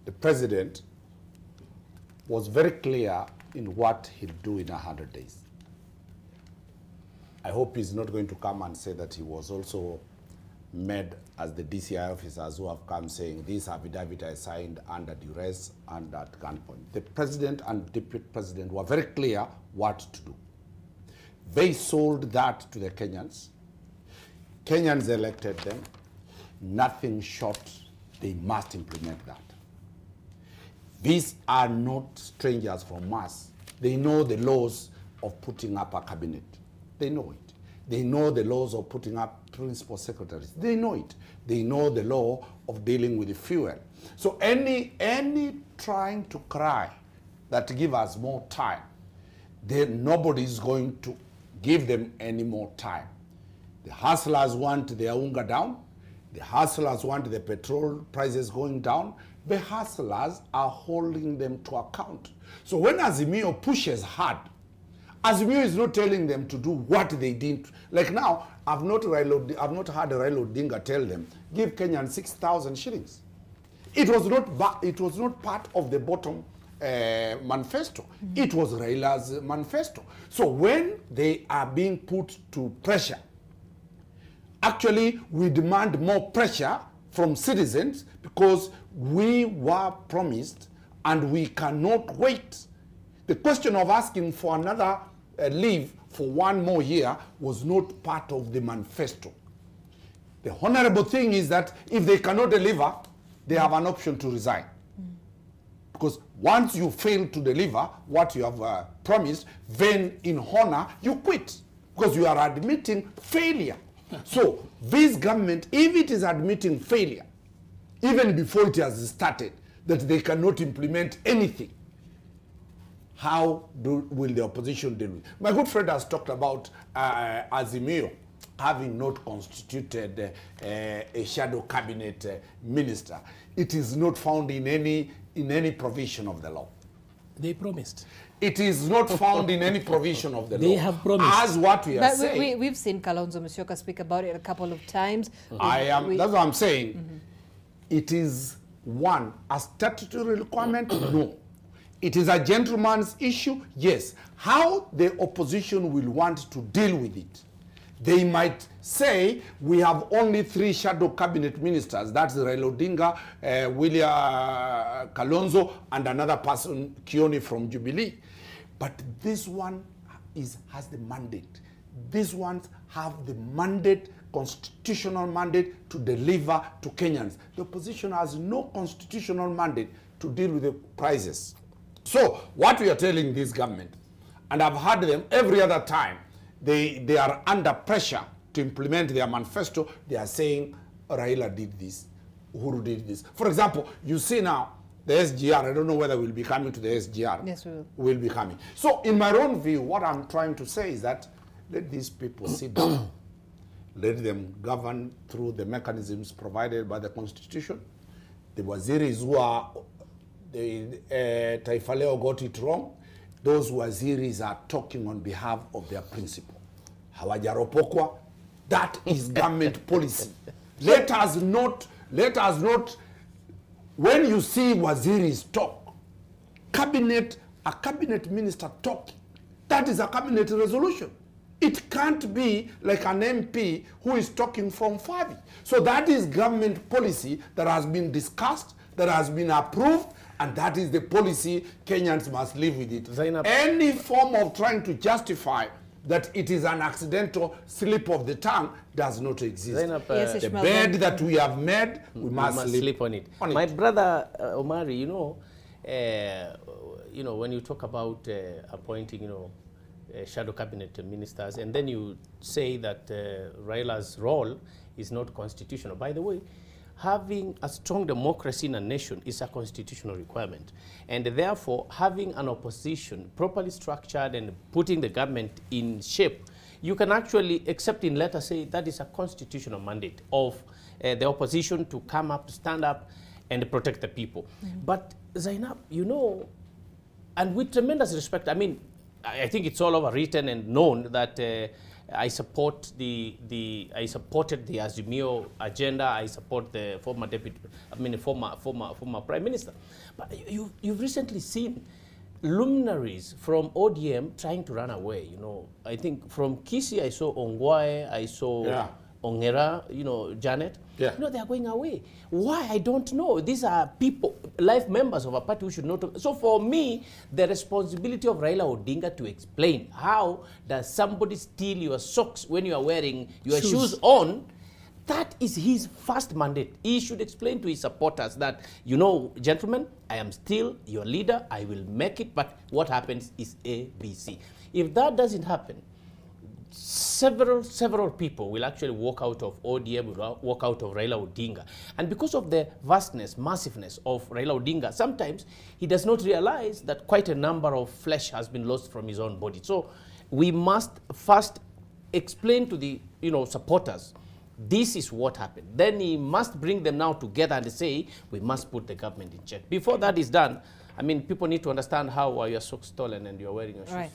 the president was very clear in what he'll do in 100 days. I hope he's not going to come and say that he was also made as the DCI officers who have come saying this affidavit I signed under duress and at gunpoint. The president and deputy president were very clear what to do. They sold that to the Kenyans. Kenyans elected them. Nothing short, they must implement that. These are not strangers from us. They know the laws of putting up a cabinet. They know it. They know the laws of putting up principal secretaries. They know it. They know the law of dealing with the fuel. So any trying to cry that give us more time, nobody is going to give them any more time. The hustlers want their unga down. The hustlers want the petrol prices going down. The hustlers are holding them to account. So when Azimio pushes hard, Azimio is not telling them to do what they did. Like now, I've not had Raila Odinga tell them, give Kenyans 6,000 shillings. It was not part of the bottom manifesto. Mm-hmm. It was Raila's manifesto. So when they are being put to pressure, actually we demand more pressure from citizens because we were promised and we cannot wait. The question of asking for another leave for 1 more year was not part of the manifesto. The honorable thing is that if they cannot deliver, they have an option to resign. Because once you fail to deliver what you have promised, then in honor, you quit. Because you are admitting failure. So this government, if it is admitting failure, even before it has started, that they cannot implement anything, how will the opposition deal with it? My good friend has talked about Azimio having not constituted a shadow cabinet minister. It is not found in any provision of the law. They promised. It is not found in any provision of the law. They have promised. As what we are saying. We've seen Kalonzo Musyoka speak about it a couple of times. That's what I'm saying. Mm-hmm. It is one, a statutory requirement? No. It is a gentleman's issue? Yes. How the opposition will want to deal with it? They might say, we have only 3 shadow cabinet ministers. That's Raila Odinga, William Kalonzo, and another person, Kioni from Jubilee. But this one has the mandate. These ones have the mandate, constitutional mandate to deliver to Kenyans. The opposition has no constitutional mandate to deal with the prices. So what we are telling this government, and I've heard them every other time, they are under pressure to implement their manifesto. They are saying, Raila did this, Uhuru did this. For example, you see now, the SGR, I don't know whether we'll be coming to the SGR. Yes, we will. We'll be coming. So in my own view, what I'm trying to say is that let these people sit down. Let them govern through the mechanisms provided by the Constitution. The waziris who are, Taifa Leo got it wrong. Those waziris are talking on behalf of their principle. Hawajaropokwa, that is government policy. Let us not, when you see waziris talk, a cabinet minister talk, that is a cabinet resolution. It can't be like an MP who is talking from Favi. So that is government policy that has been discussed, that has been approved, and that is the policy. Kenyans must live with it. Zainab, any form of trying to justify that it is an accidental slip of the tongue does not exist. Zainab, yes, the bed that we have made, we must sleep on it. My brother Omari, you know, when you talk about appointing, shadow cabinet ministers, and then you say that Raila's role is not constitutional. By the way, having a strong democracy in a nation is a constitutional requirement. And therefore, having an opposition properly structured and putting the government in shape, you can actually, except in letter, say that is a constitutional mandate of the opposition to come up, to stand up and protect the people. Mm-hmm. But Zainab, and with tremendous respect, I mean, I think it's all over written and known that I support I supported the Azimio agenda. I support the former former Prime Minister. But you've recently seen luminaries from ODM trying to run away. You know, I think from Kisii I saw Ongwae, I saw Ongera, you know, Janet. You know, they are going away. Why? I don't know. These are people, life members of a party who should not. So for me, the responsibility of Raila Odinga to explain how does somebody steal your socks when you are wearing your shoes on, that is his first mandate. He should explain to his supporters that, you know, gentlemen, I am still your leader. I will make it, but what happens is A, B, C. If that doesn't happen, several people will actually walk out of ODM, will walk out of Raila Odinga. And because of the vastness, massiveness of Raila Odinga, sometimes he does not realize that quite a number of flesh has been lost from his own body. So we must first explain to the, you know, supporters, this is what happened. Then he must bring them now together and say, we must put the government in check. Before that is done, I mean, people need to understand how are your socks stolen and you're wearing your shoes.